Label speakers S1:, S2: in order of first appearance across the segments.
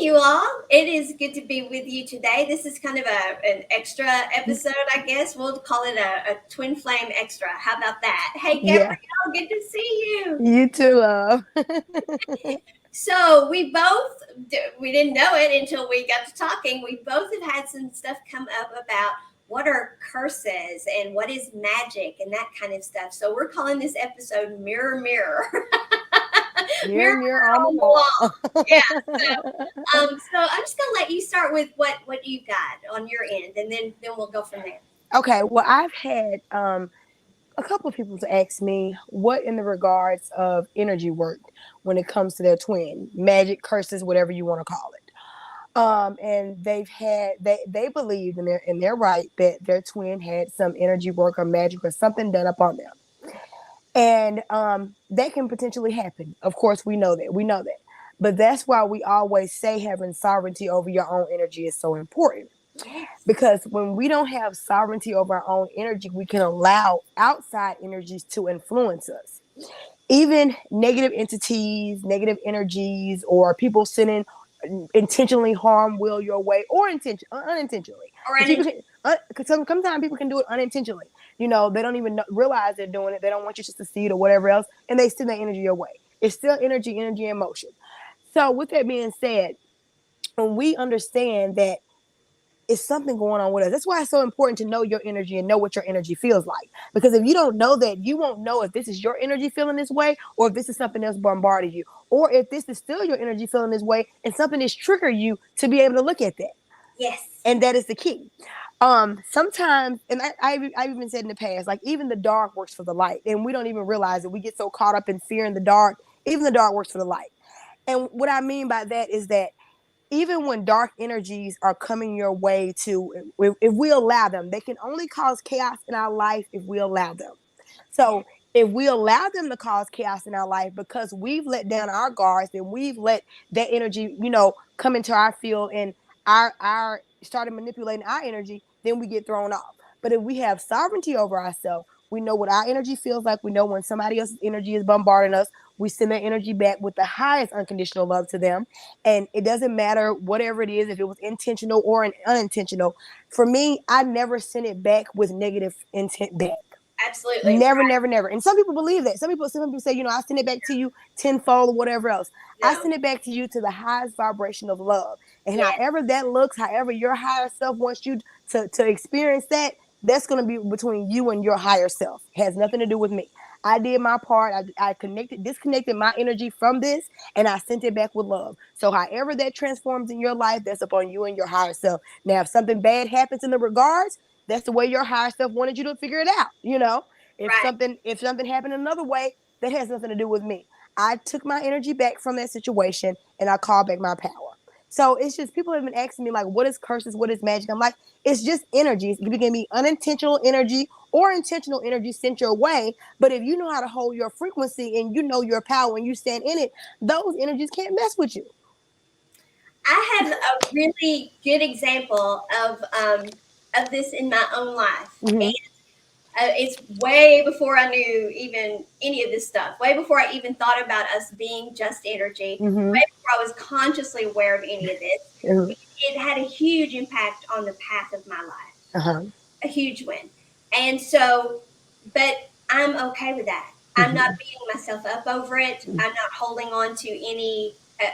S1: you all. It is good to be with you today. This is kind of an extra episode, I guess. We'll call it a twin flame extra. How about that? Hey,
S2: Yeah,
S1: Gabrielle, good to see you.
S2: you too, love.
S1: So we didn't know it until we got to talking. We both have had some stuff come up about what are curses and what is magic and that kind of stuff. So we're calling this episode Mirror Mirror.
S2: Mirror,
S1: Mirror
S2: mirror
S1: Mirror
S2: on the
S1: on the
S2: wall.
S1: wall. Yeah. So I'm just gonna let you start with what you got on your end, and then we'll go from there.
S2: Okay, well, I've had a couple of people to ask me what in the regards of energy work when it comes to their twin, magic, curses, whatever you want to call it. And they believed and they're right that their twin had some energy work or magic or something done upon them. And that can potentially happen. Of course, we know that. But that's why we always say having sovereignty over your own energy is so important.
S1: Yes.
S2: Because when we don't have sovereignty over our own energy, we can allow outside energies to influence us. Even negative entities, negative energies, or people sending intentionally harm will your way or unintentionally.
S1: Or
S2: Because
S1: an
S2: sometimes people can do it unintentionally. They don't even realize they're doing it. They don't want you just to see it or whatever else, and they send that energy your way. It's still energy in motion. So with that being said, when we understand that it's something going on with us. That's why it's so important to know your energy and know what your energy feels like. Because if you don't know that, you won't know if this is your energy feeling this way or if this is something else bombarding you. Or if this is still your energy feeling this way and something is triggering you to be able to look at that.
S1: yes.
S2: And that is the key. Sometimes, and I've even said in the past, like even the dark works for the light. And we don't even realize it. We get so caught up in fear in the dark. Even the dark works for the light. And what I mean by that is that even when dark energies are coming your way if we allow them, they can only cause chaos in our life if we allow them.
S1: Yeah.
S2: So if we allow them to cause chaos in our life because we've let down our guards and we've let that energy, come into our field and our started manipulating our energy, then we get thrown off. But if we have sovereignty over ourselves, we know what our energy feels like. We know when somebody else's energy is bombarding us. We send that energy back with the highest unconditional love to them. And it doesn't matter whatever it is, if it was intentional or unintentional. For me, I never sent it back with negative intent back.
S1: Absolutely.
S2: Never,
S1: Right.
S2: never, never. And some people believe that. Some people say, I send it back to you tenfold or whatever else. I
S1: No.
S2: send it back to you to the highest vibration of love. And
S1: Yes.
S2: however that looks, however your higher self wants you to experience that, that's going to be between you and your higher self. It has nothing to do with me. I did my part. I disconnected my energy from this, and I sent it back with love. So however that transforms in your life, that's upon you and your higher self. Now, if something bad happens in the regards, that's the way your higher self wanted you to figure it out. If
S1: Right.
S2: something happened another way, that has nothing to do with me. I took my energy back from that situation and I called back my power. So it's just people have been asking me like, what is curses? What is magic? I'm like, it's just energies. It can be unintentional energy or intentional energy sent your way. But if you know how to hold your frequency and you know your power and you stand in it, those energies can't mess with you.
S1: I have a really good example of this in my own life.
S2: Mm-hmm.
S1: It's way before I knew even any of this stuff, way before I even thought about us being just energy,
S2: Mm-hmm.
S1: way before I was consciously aware of any of this.
S2: Mm-hmm.
S1: It had a huge impact on the path of my life,
S2: Uh-huh.
S1: a huge one. And so, but I'm okay with that. I'm not
S2: Mm-hmm.
S1: beating myself up over it. I'm not holding on to any,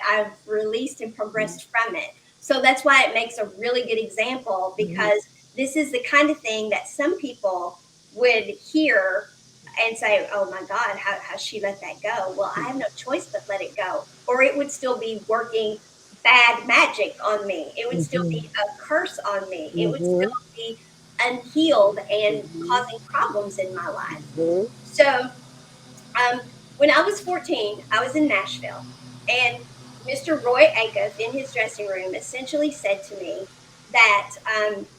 S1: I've released and progressed from it. So that's why it makes a really good example
S2: Mm-hmm.
S1: because this is the kind of thing that some people would hear and say, oh my God, how she let that go? Well, I have no choice but let it go. Or it would still be working bad magic on me. It would still be
S2: Mm-hmm.
S1: a curse on me. It would still
S2: Mm-hmm.
S1: be unhealed and
S2: Mm-hmm.
S1: causing problems in my life.
S2: Mm-hmm.
S1: So, um, when I was 14, I was in Nashville, and Mr. Roy Acuff in his dressing room essentially said to me that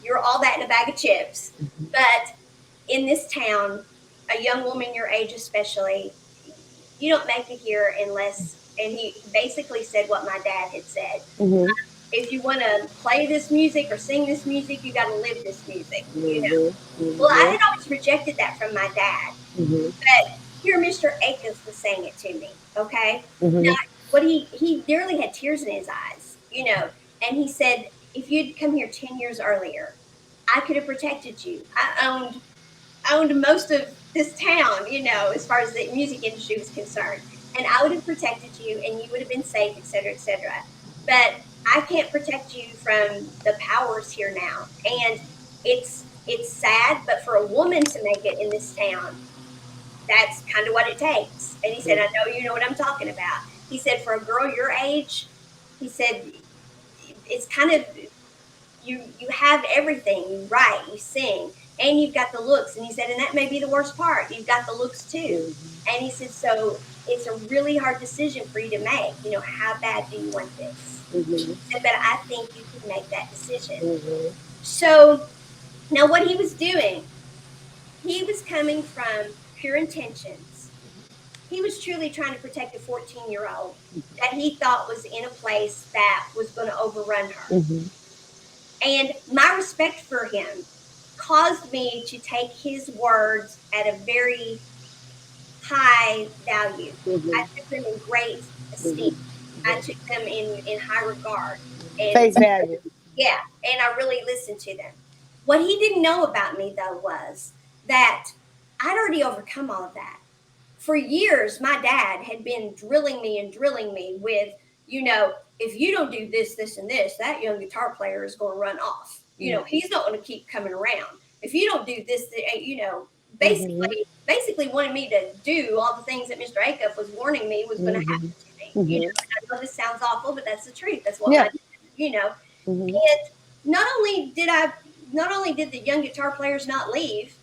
S1: you're all that in a bag of chips, but in this town, a young woman your age especially, you don't make it here unless, and he basically said what my dad had said.
S2: Mm-hmm.
S1: If you want to play this music or sing this music, you got to live this music.
S2: Mm-hmm.
S1: Well, I
S2: Mm-hmm.
S1: had always rejected that from my dad,
S2: Mm-hmm.
S1: but here Mr. Akins was saying it to me. Okay, now
S2: Mm-hmm.
S1: what he nearly had tears in his eyes, you know. And he said, if you'd come here 10 years earlier, I could have protected you. I owned most of this town, as far as the music industry was concerned. And I would have protected you and you would have been safe, et cetera, et cetera. But I can't protect you from the powers here now. And it's sad, but for a woman to make it in this town, that's kind of what it takes. And he said, I know you know what I'm talking about. He said, for a girl your age, he said, it's kind of, you have everything. You write, you sing, and you've got the looks. And he said, and that may be the worst part. You've got the looks too. And he said, so it's a really hard decision for you to make. How bad do you want this? Said, but I think you can make that decision. So now what he was doing, he was coming from pure intentions. He was truly trying to protect a 14-year-old that he thought was in a place that was going to overrun her. And my respect for him caused me to take his words at a very high value. I took them in great esteem. I took them in high regard. And
S2: Face value.
S1: yeah, and I really listened to them. What he didn't know about me, though, was that I'd already overcome all of that. For years, my dad had been drilling me and drilling me with, if you don't do this, this, and this, that young guitar player is going to run off. He's not going to keep coming around. If you don't do this, basically wanted me to do all the things that Mr. Acuff was warning me was going to happen to me. I know this sounds awful, but that's the truth. That's what my dad, and not only did the young guitar players not leave,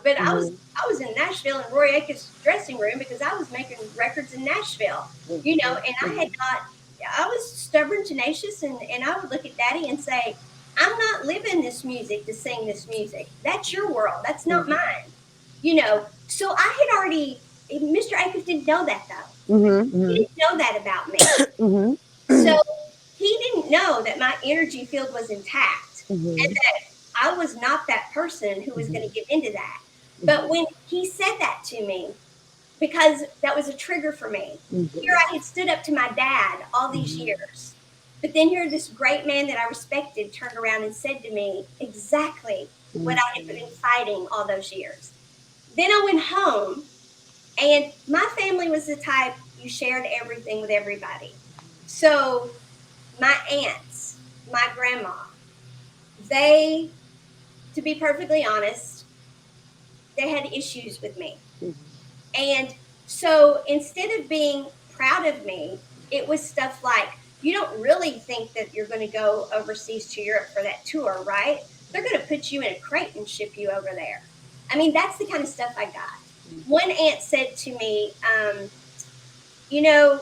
S1: but I was in Nashville in Roy Acuff's dressing room because I was making records in Nashville, and I was stubborn, tenacious, and I would look at Daddy and say, I'm not living this music to sing this music. That's your world. That's not mine. So I had already, Mr. Acuff didn't know that though. He didn't know that about me. So he didn't know that my energy field was intact and that I was not that person who was going to get into that. But when he said that to me, because that was a trigger for me, here I had stood up to my dad all these years. But then here, this great man that I respected turned around and said to me exactly what I had been fighting all those years. Then I went home, and my family was the type you shared everything with everybody. So my aunts, my grandma, they, to be perfectly honest, they had issues with me. And so instead of being proud of me, it was stuff like, you don't really think that you're going to go overseas to Europe for that tour, right? They're going to put you in a crate and ship you over there. I mean, that's the kind of stuff I got. One aunt said to me, you know,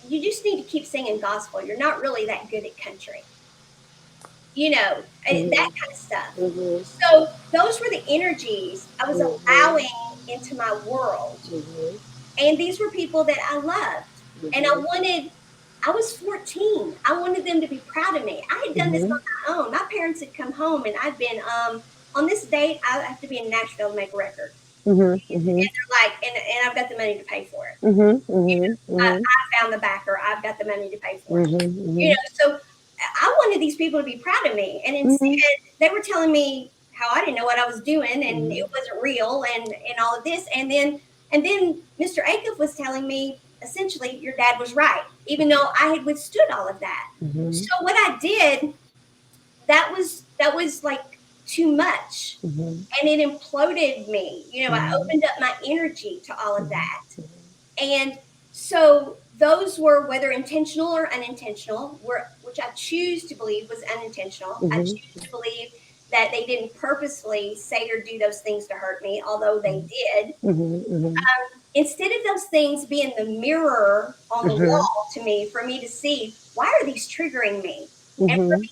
S1: you just need to keep singing gospel. You're not really that good at country. That kind of stuff. So those were the energies I was allowing into my world. And these were people that I loved. And I was 14. I wanted them to be proud of me. I had done this on my own. My parents had come home and I'd been, on this date, I have to be in Nashville to make a record. And they're like, and I've got the money to pay for it. I found the backer. I've got the money to pay for it. So I wanted these people to be proud of me. And instead, they were telling me how I didn't know what I was doing and it wasn't real and all of this. And then Mr. Acuff was telling me, essentially, your dad was right, even though I had withstood all of that. So what I did, that was like too much. And it imploded me. I opened up my energy to all of that. And so those were, whether intentional or unintentional, which I choose to believe was unintentional. I choose to believe that they didn't purposefully say or do those things to hurt me, although they did. Instead of those things being the mirror on the wall to me, for me to see, why are these triggering me? And for me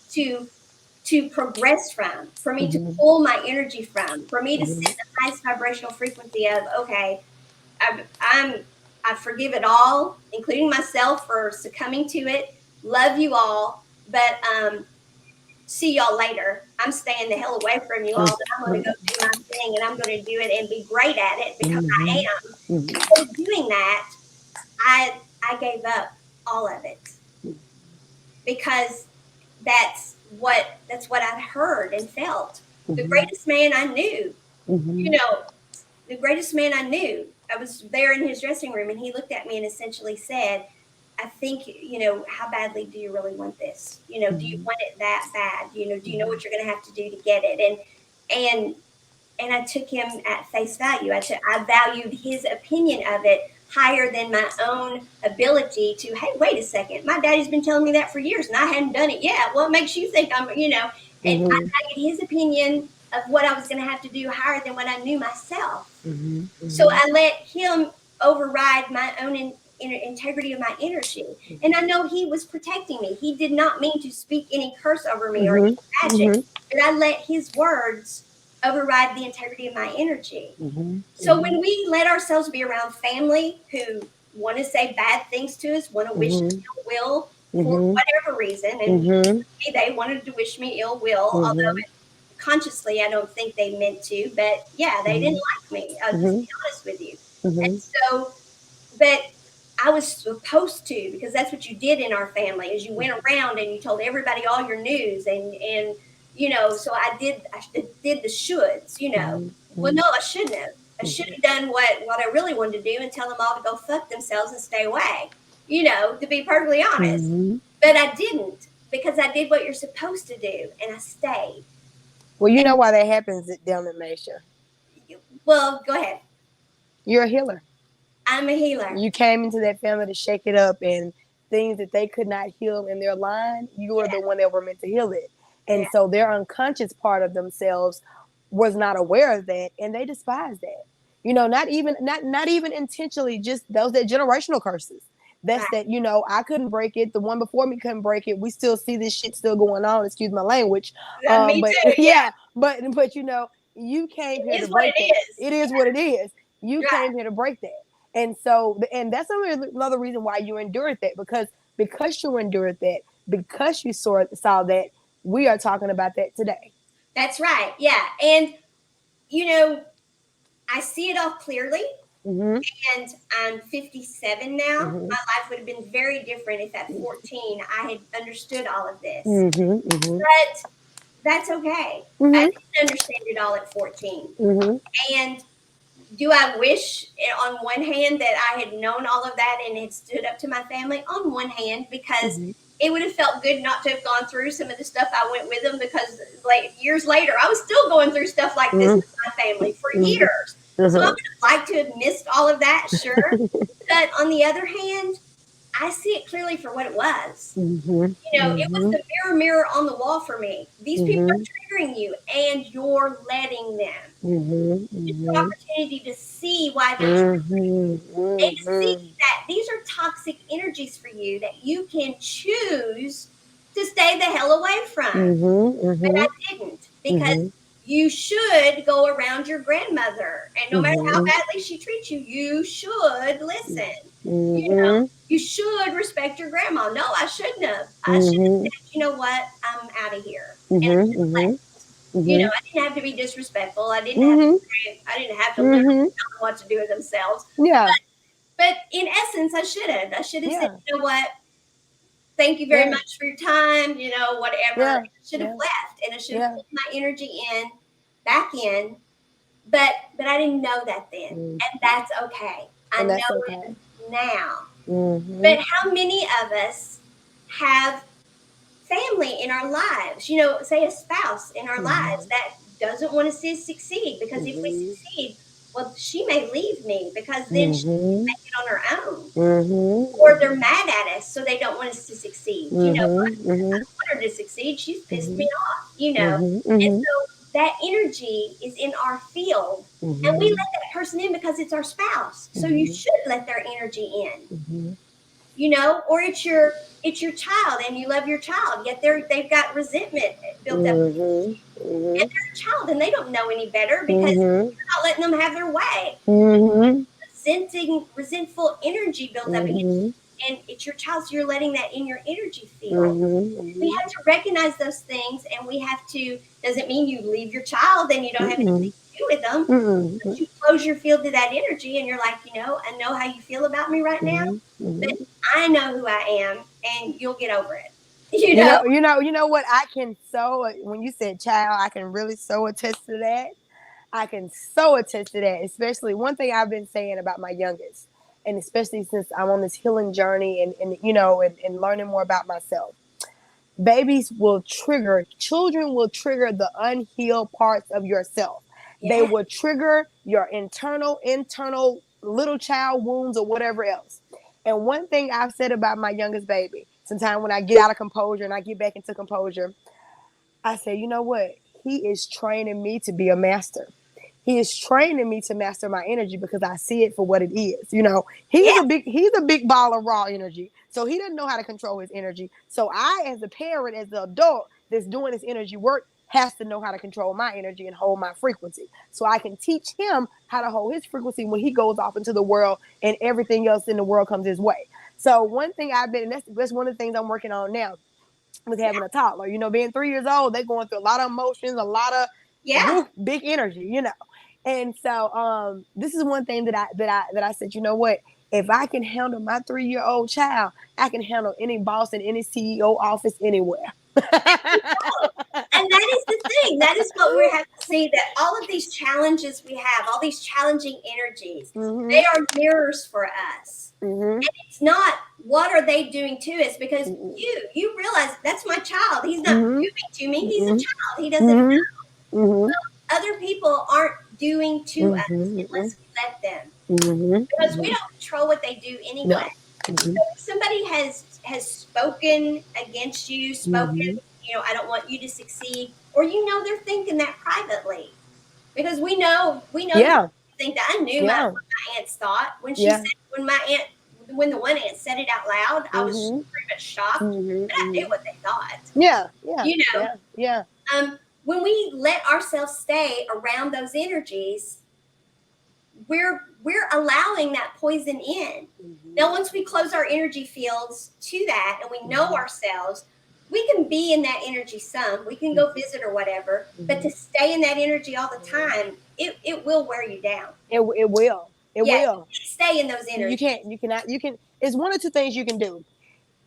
S1: to progress from, for me to pull my energy from, for me to sit in the highest vibrational frequency of, okay, I forgive it all, including myself for succumbing to it. Love you all, but see y'all later. I'm staying the hell away from you all, but I'm going to go do my thing and I'm going to do it and be great at it because I am. So doing that, I gave up all of it. because that's what I'd heard and felt. The
S2: Mhm.
S1: greatest man I knew, you
S2: Mhm.
S1: know, the greatest man I knew. I was there in his dressing room, and he looked at me and essentially said, "I think, how badly do you really want this? Do you
S2: Mhm.
S1: want it that bad? Do you know
S2: Mhm.
S1: what you're going to have to do to get it?" And and I took him at face value. I valued his opinion of it higher than my own ability to. Hey, wait a second, my daddy's been telling me that for years, and I hadn't done it yet. What makes you think I'm? And I
S2: Mhm.
S1: valued his opinion of what I was going to have to do higher than what I knew myself.
S2: Mhm.
S1: So
S2: Mhm.
S1: I let him override my own integrity of my energy. And I know he was protecting me. He did not mean to speak any curse over me or
S2: Mhm.
S1: any magic,
S2: Mhm.
S1: but I let his words override the integrity of my energy.
S2: Mhm.
S1: So
S2: Mhm.
S1: when we let ourselves be around family who want to say bad things to us, want to wish us
S2: Mhm.
S1: ill will for
S2: Mhm.
S1: whatever reason, and
S2: Mhm.
S1: they wanted to wish me ill will, although
S2: Mhm.
S1: consciously I don't think they meant to, but yeah, they didn't
S2: Mhm.
S1: like me. I'll just
S2: Mhm.
S1: be honest with you. And
S2: Mhm.
S1: so, but I was supposed to, because that's what you did in our family is you went around and you told everybody all your news, and so I did the shoulds.
S2: Mhm.
S1: Well, no,
S2: Mhm.
S1: I shouldn't have. I should have done what I really wanted to do and tell them all to go fuck themselves and stay away. To be perfectly honest.
S2: Mhm.
S1: But I didn't, because I did what you're supposed to do and I stayed.
S2: Well, you know
S1: And
S2: why that happens, down in Maysha.
S1: well, go ahead.
S2: You're a healer.
S1: I'm a healer.
S2: You came into that family to shake it up, and things that they could not heal in their line, you were the
S1: Yeah,
S2: one that were meant to heal it.
S1: yeah,
S2: And so their unconscious part of themselves was not aware of that, and they despise that. Not even intentionally, just those that generational curses. That's
S1: right.
S2: that, I couldn't break it. The one before me couldn't break it. We still see this shit still going on. Excuse my language.
S1: Me
S2: But
S1: too. Yeah,
S2: yeah, but you came here
S1: it
S2: to
S1: is what
S2: break
S1: it
S2: that.
S1: is.
S2: It is what it is. You
S1: Right.
S2: came here to break that. And so, and that's another reason why you endured that, because you endured that, because you saw that, we are talking about that today.
S1: That's right. Yeah. And, you know, I see it all clearly.
S2: Mm-hmm.
S1: And I'm 57 now.
S2: Mm-hmm.
S1: My life would have been very different if at 14 I had understood all of this.
S2: Mm-hmm. Mm-hmm.
S1: But that's okay. I
S2: Mm-hmm.
S1: didn't understand it all at 14.
S2: Mm-hmm.
S1: And do I wish, on one hand, that I had known all of that and had stood up to my family? On one hand, because
S2: Mm-hmm.
S1: it would have felt good not to have gone through some of the stuff I went with them, because like years later I was still going through stuff like this
S2: Mm-hmm.
S1: with my family for
S2: Mm-hmm.
S1: years. So I
S2: Uh-huh.
S1: would have liked to have missed all of that, sure. But on the other hand, I see it clearly for what it was.
S2: Mm-hmm.
S1: It was
S2: Mm-hmm.
S1: the mirror on the wall for me. These people
S2: Mm-hmm.
S1: are triggering you and you're letting them.
S2: Mm-hmm.
S1: It's your
S2: Mm-hmm.
S1: opportunity to see why they're
S2: Mm-hmm.
S1: and to see
S2: Mm-hmm.
S1: that these are toxic energies for you that you can choose to stay the hell away from. But I
S2: Mm-hmm.
S1: didn't, because
S2: Mm-hmm.
S1: you should go around your grandmother, and no matter how
S2: Mm-hmm.
S1: badly she treats you, you should listen.
S2: Mm-hmm.
S1: You should respect your grandma. No, I shouldn't have. I should have
S2: Mm-hmm.
S1: said, you know what, I'm out of here, and I
S2: Mm-hmm.
S1: should have
S2: Mm-hmm.
S1: left.
S2: Mm-hmm.
S1: I didn't have to be disrespectful.
S2: Mm-hmm.
S1: I didn't have to literally
S2: Mm-hmm.
S1: tell them what to do with themselves.
S2: Yeah.
S1: But in essence, I should have. I should have said,
S2: Yeah.
S1: you know what, thank you very
S2: Yeah.
S1: much for your time, whatever.
S2: Yeah.
S1: I should have
S2: Yeah.
S1: left, and I should have
S2: Yeah.
S1: pulled my energy back in. But I didn't know that then.
S2: Mm.
S1: And that's okay. I
S2: And
S1: know
S2: that's
S1: it
S2: okay.
S1: now.
S2: Mm-hmm.
S1: But how many of us have family in our lives, say a spouse in our lives
S2: Mm-hmm.
S1: that doesn't want to see us succeed, because if we
S2: Mm-hmm.
S1: succeed, well, she may leave me because then she can
S2: Mm-hmm.
S1: make it on her own. Or they're
S2: Mm-hmm.
S1: mad at us, so they don't want us to succeed. You know what?
S2: Mm-hmm.
S1: I
S2: Mm-hmm.
S1: don't want her to succeed. She's pissed me
S2: Mm-hmm.
S1: off.
S2: Mm-hmm.
S1: And
S2: Mm-hmm.
S1: so that energy is in our field, and we
S2: Mm-hmm.
S1: let that person in because it's our spouse. So you
S2: Mm-hmm.
S1: should let their energy in.
S2: Mm-hmm.
S1: Or it's your child, and you love your child, yet they've got resentment built up against
S2: Mm-hmm.
S1: you. And
S2: Mm-hmm.
S1: they're a child, and they don't know any better because
S2: Mm-hmm.
S1: you're not letting them have their way.
S2: Mm-hmm.
S1: Resentful energy built up against
S2: Mm-hmm.
S1: you, and it's your child, so you're letting that in your energy field. We
S2: Mm-hmm.
S1: have to recognize those things, and we have to. Doesn't mean you leave your child and you don't have anything
S2: Mm-hmm.
S1: to do with them.
S2: Mm-hmm.
S1: But you close your field to that energy, and you're like, I know how you feel about me right now,
S2: Mm-hmm.
S1: but
S2: Mm-hmm.
S1: I know who I am, and you'll get over it. you know?
S2: You know what? I can so when you said child, I can really so attest to that. I can so attest to that. Especially one thing I've been saying about my youngest, and especially since I'm on this healing journey and and learning more about myself. Babies will trigger, children will trigger the unhealed parts of yourself. They
S1: Yeah,
S2: will trigger your internal little child wounds or whatever else. And one thing I've said about my youngest baby, sometimes when I get out of composure and I get back into composure, I say, you know what? He is training me to be a master. He is training me to master my energy because I see it for what it is.
S1: yeah,
S2: He's a big ball of raw energy. So he doesn't know how to control his energy. So I, as a parent, as the adult that's doing this energy work, has to know how to control my energy and hold my frequency. So I can teach him how to hold his frequency when he goes off into the world and everything else in the world comes his way. So one thing I've been, and that's one of the things I'm working on now with having a toddler. Being 3 years old, they're going through a lot of emotions, a lot of
S1: yeah.
S2: big energy. And so this is one thing that I said, you know what? If I can handle my 3-year-old child, I can handle any boss in any CEO office anywhere.
S1: And that is the thing. That is what we have to see, that all of these challenges we have, all these challenging energies,
S2: Mm-hmm.
S1: they are mirrors for us.
S2: Mm-hmm.
S1: It's not what are they doing to us, because
S2: Mm-hmm.
S1: you realize that's my child. He's not
S2: Mm-hmm.
S1: doing to me. He's a
S2: Mm-hmm.
S1: child. He doesn't
S2: Mm-hmm.
S1: know.
S2: Mm-hmm.
S1: Other people aren't doing to us
S2: Mm-hmm.
S1: unless we let them,
S2: Mm-hmm.
S1: because we
S2: Mm-hmm.
S1: don't control what they do anyway.
S2: No. Mm-hmm.
S1: So if somebody has spoken against you, spoken,
S2: Mm-hmm.
S1: I don't want you to succeed, or they're thinking that privately, because we know the
S2: Yeah.
S1: people think that. I knew
S2: Yeah.
S1: what my aunts thought
S2: Yeah.
S1: when the one aunt said it out loud. I was
S2: Mm-hmm.
S1: pretty much shocked,
S2: Mm-hmm.
S1: but I knew
S2: Mm-hmm.
S1: what they thought.
S2: Yeah. Yeah.
S1: You know,
S2: Yeah. Yeah.
S1: when we let ourselves stay around those energies, we're allowing that poison in. Now,
S2: Mm-hmm.
S1: once we close our energy fields to that and we know
S2: Mm-hmm.
S1: ourselves, we can be in that energy some. We can go visit or whatever, but to
S2: Mm-hmm.
S1: stay in that energy all the
S2: Mm-hmm.
S1: time, it will wear you down.
S2: It will. It
S1: Yeah,
S2: will.
S1: you can't stay in those
S2: You
S1: energies.
S2: can't. You cannot. You can. It's one or two things you can do.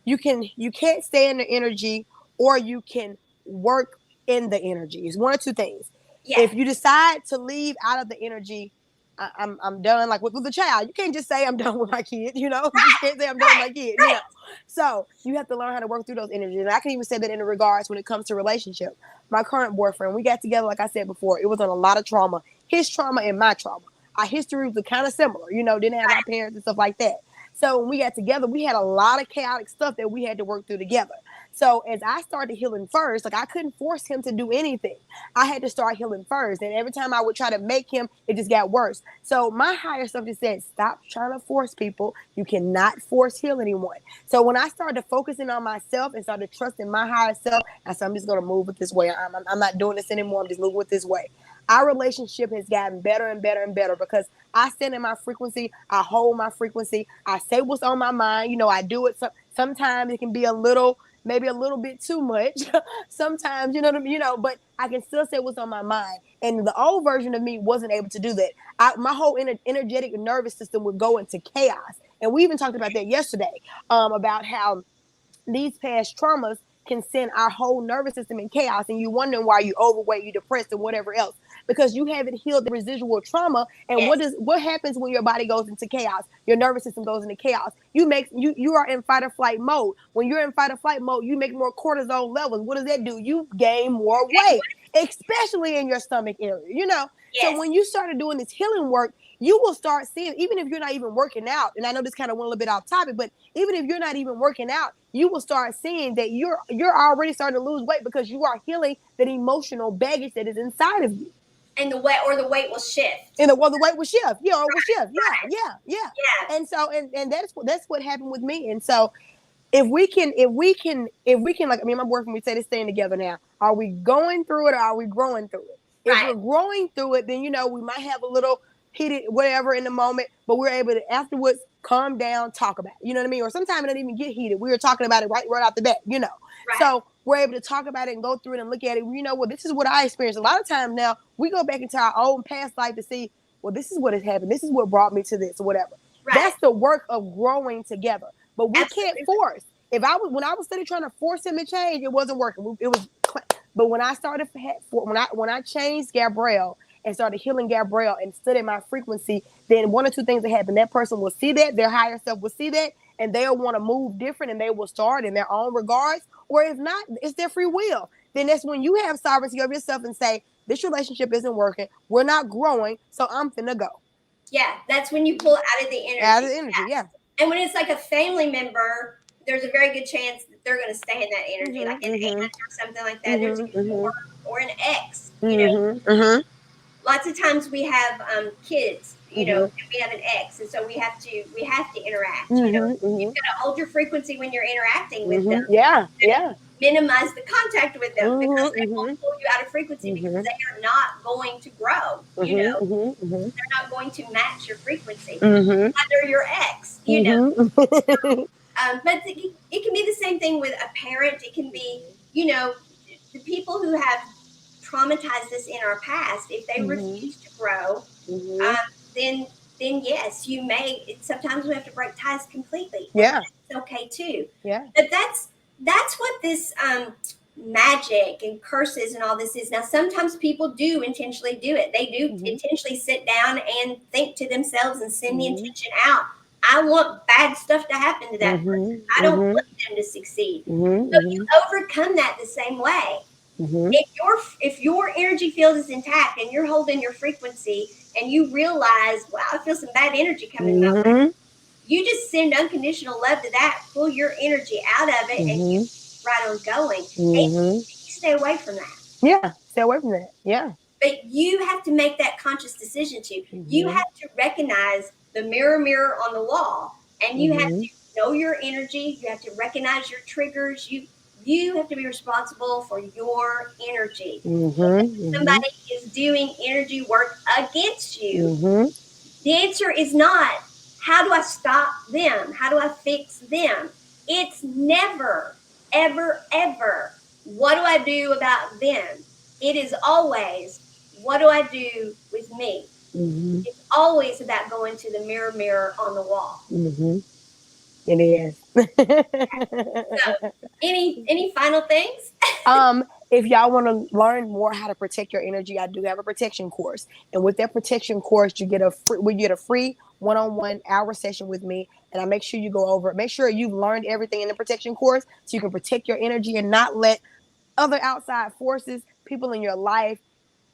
S2: You can't stay in the energy, or you can work in the energy. It's one or two things.
S1: Yeah,
S2: If you decide to leave out of the energy, I'm done. Like with a child, you can't just say I'm done with my kid. You just can't say I'm done with
S1: right,
S2: my kid.
S1: right.
S2: So you have to learn how to work through those energies. And I can even say that in regards when it comes to relationship. My current boyfriend, we got together, like I said before, it was on a lot of trauma. His trauma and my trauma. Our history was kind of similar. Didn't have our parents and stuff like that. So when we got together, we had a lot of chaotic stuff that we had to work through together. So as I started healing first, like I couldn't force him to do anything. I had to start healing first. And every time I would try to make him, it just got worse. So my higher self just said, stop trying to force people. You cannot force heal anyone. So when I started focusing on myself and started trusting my higher self, I said, I'm just going to move it this way. I'm not doing this anymore. I'm just moving it this way. Our relationship has gotten better and better and better because I stand in my frequency. I hold my frequency. I say what's on my mind. I do it. Sometimes it can be maybe a little bit too much. Sometimes, you know what I mean? But I can still say what's on my mind. And the old version of me wasn't able to do that. My whole energetic nervous system would go into chaos. And we even talked about that yesterday, about how these past traumas can send our whole nervous system in chaos, and you wondering why you overweight, you depressed, and whatever else, because you haven't healed the residual trauma. And
S1: Yes,
S2: what happens when your body goes into chaos? Your nervous system goes into chaos. You are in fight or flight mode. When you're in fight or flight mode, you make more cortisol levels. What does that do? You gain more weight, especially in your stomach area. So
S1: yes.
S2: when you started doing this healing work, you will start seeing, even if you're not even working out, and I know this kind of went a little bit off topic, but even if you're not even working out, you will start seeing that you're already starting to lose weight because you are healing that emotional baggage that is inside of you.
S1: And the weight will shift.
S2: And the weight will shift. It will shift. Yeah,
S1: Right.
S2: yeah, yeah.
S1: Yeah.
S2: And so and that's what happened with me. And so if we can, like, I mean, my boyfriend, we say this thing together now. Are we going through it or are we growing through it? If
S1: Right.
S2: we're growing through it, then we might have a little heated whatever in the moment, but we're able to afterwards calm down, talk about it. You know what I mean? Or sometimes it doesn't even get heated. We were talking about it right out the bat.
S1: Right.
S2: So we're able to talk about it and go through it and look at it. Well, this is what I experienced. A lot of times now we go back into our own past life to see, well, this is what has happened. This is what brought me to this or whatever.
S1: Right.
S2: That's the work of growing together. But we can't
S1: Absolutely.
S2: force. If I was when I was studying trying to force him to change, it wasn't working. It was, but when I started when I changed Gabrielle and started healing Gabrielle and studied my frequency, then one or two things that happen. That person will see that, their higher self will see that, and they'll want to move different, and they will start in their own regards. Or if not, it's their free will. Then that's when you have sovereignty over yourself and say, this relationship isn't working. We're not growing, so I'm finna go.
S1: Yeah, that's when you pull out of the
S2: Out
S1: energy.
S2: of the energy,
S1: Yes.
S2: yeah.
S1: And when it's like a family member, there's a very good chance that they're going to stay in that energy, like
S2: Mhm,
S1: an
S2: mhm,
S1: aunt or something like that. There's
S2: mhm, mhm,
S1: or an ex.
S2: mhm, mhm,
S1: Lots of times we have kids,
S2: mhm,
S1: and we have an ex, and so we have to interact.
S2: mhm,
S1: You've
S2: mhm,
S1: got to hold your frequency when you're interacting with them.
S2: mhm. Yeah,
S1: And
S2: yeah.
S1: minimize the contact with them because
S2: Mhm,
S1: they will
S2: mhm,
S1: pull you out of frequency because
S2: mhm,
S1: they are not going to grow.
S2: mhm, mhm, mhm,
S1: They're not going to match your frequency.
S2: mhm,
S1: Either your ex.
S2: mhm.
S1: But it can be the same thing with a parent. It can be, the people who have traumatized us in our past. If they
S2: Mhm,
S1: refuse to grow,
S2: mhm.
S1: then yes, you may. Sometimes we have to break ties completely, and
S2: Yeah,
S1: that's okay too.
S2: yeah.
S1: But that's what this magic and curses and all this is. Now, sometimes people do intentionally do it. They do
S2: Mhm,
S1: intentionally sit down and think to themselves and send the
S2: mhm,
S1: intention out. I want bad stuff to happen to that person.
S2: mhm,
S1: I don't
S2: mhm,
S1: want them to succeed.
S2: mhm,
S1: So you
S2: mhm,
S1: overcome that the same way.
S2: mhm,
S1: If your energy field is intact and you're holding your frequency and you realize, wow, I feel some bad energy coming my way,
S2: mhm,
S1: you just send unconditional love to that, pull your energy out of it, and you
S2: mhm,
S1: keep right on going. And
S2: mhm.
S1: you stay away from that.
S2: Yeah, stay away from that. Yeah.
S1: But you have to make that conscious decision to. You
S2: Mhm,
S1: have to recognize the mirror on the wall, and you have
S2: mhm,
S1: to know your energy. You have to recognize your triggers. You have to be responsible for your energy.
S2: mhm, mhm,
S1: Somebody is doing energy work against you.
S2: mhm,
S1: The answer is not, how do I stop them? How do I fix them? It's never, ever, ever, what do I do about them? It is always, what do I do with me?
S2: mhm,
S1: It's always about going to the mirror on the wall.
S2: mhm. It is.
S1: So, any final things?
S2: If y'all want to learn more how to protect your energy, I do have a protection course, and with that protection course, we get a free one-on-one hour session with me, and I make sure you go over. Make sure you've learned everything in the protection course, so you can protect your energy and not let other outside forces, people in your life,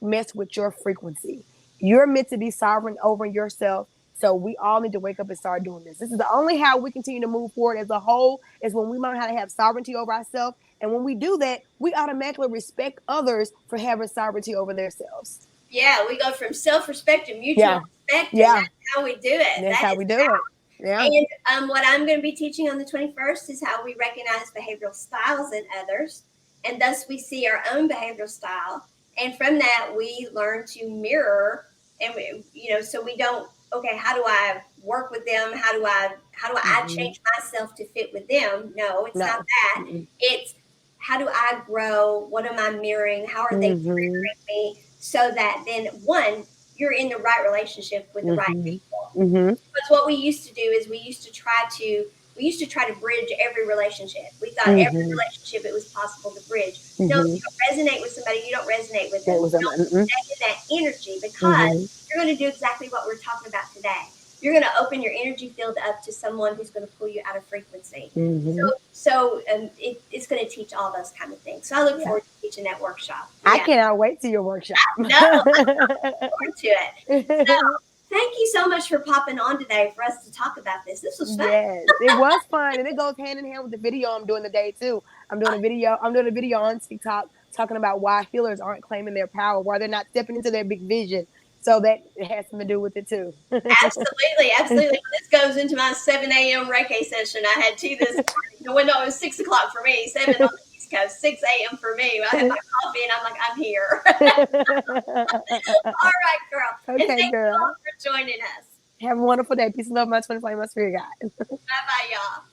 S2: mess with your frequency. You're meant to be sovereign over yourself. So we all need to wake up and start doing this. This is the only how we continue to move forward as a whole is when we learn how to have sovereignty over ourselves. And when we do that, we automatically respect others for having sovereignty over themselves.
S1: Yeah, we go from self-respect to mutual
S2: Yeah.
S1: respect, and
S2: Yeah.
S1: that's how we do it.
S2: That's
S1: That
S2: how
S1: is
S2: we do it. Yeah.
S1: And what I'm going to be teaching on the 21st is how we recognize behavioral styles in others, and thus we see our own behavioral style, and from that we learn to mirror, and so we don't. Okay, how do I work with them? How do I
S2: Mm-hmm.
S1: change myself to fit with them? No, it's not
S2: No.
S1: that.
S2: Mm-mm.
S1: It's how do I grow? What am I mirroring? How are they
S2: Mm-hmm.
S1: triggering me? So that then one, you're in the right relationship with the right
S2: Mm-hmm.
S1: people.
S2: Mm-hmm.
S1: Because what we used to do is we used to try to bridge every relationship. We thought every
S2: Mm-hmm.
S1: relationship it was possible to bridge. No, if
S2: Mm-hmm.
S1: you don't resonate with somebody, you don't resonate with
S2: That
S1: them.
S2: was
S1: You don't
S2: mm-hmm.
S1: stay in that energy because
S2: Mm-hmm.
S1: you're going to do exactly what we're talking about today. You're going to open your energy field up to someone who's going to pull you out of frequency. So,
S2: Mm-hmm.
S1: it's going to teach all those kind of things. So I look
S2: Yeah.
S1: forward to teaching that workshop.
S2: I
S1: Yeah,
S2: cannot wait to your workshop.
S1: no, I look forward to it. So thank you so much for popping on today for us to talk about this. This was fun.
S2: Yes, it was fun, and it goes hand in hand with the video I'm doing today too. I'm doing a video on TikTok talking about why healers aren't claiming their power, why they're not stepping into their big vision. So that has something to do with it too.
S1: Absolutely, absolutely. Well, this goes into my 7 a.m. Reiki session. I had two this morning. Well, no, it was 6 o'clock for me, 7 on the East Coast, 6 a.m. for me. I had my coffee and I'm like, I'm here. All right, girl. And
S2: Okay,
S1: thank you all
S2: girl.
S1: for joining us.
S2: Have a wonderful day. Peace and love, much fun, my spirit guide.
S1: Bye bye, y'all.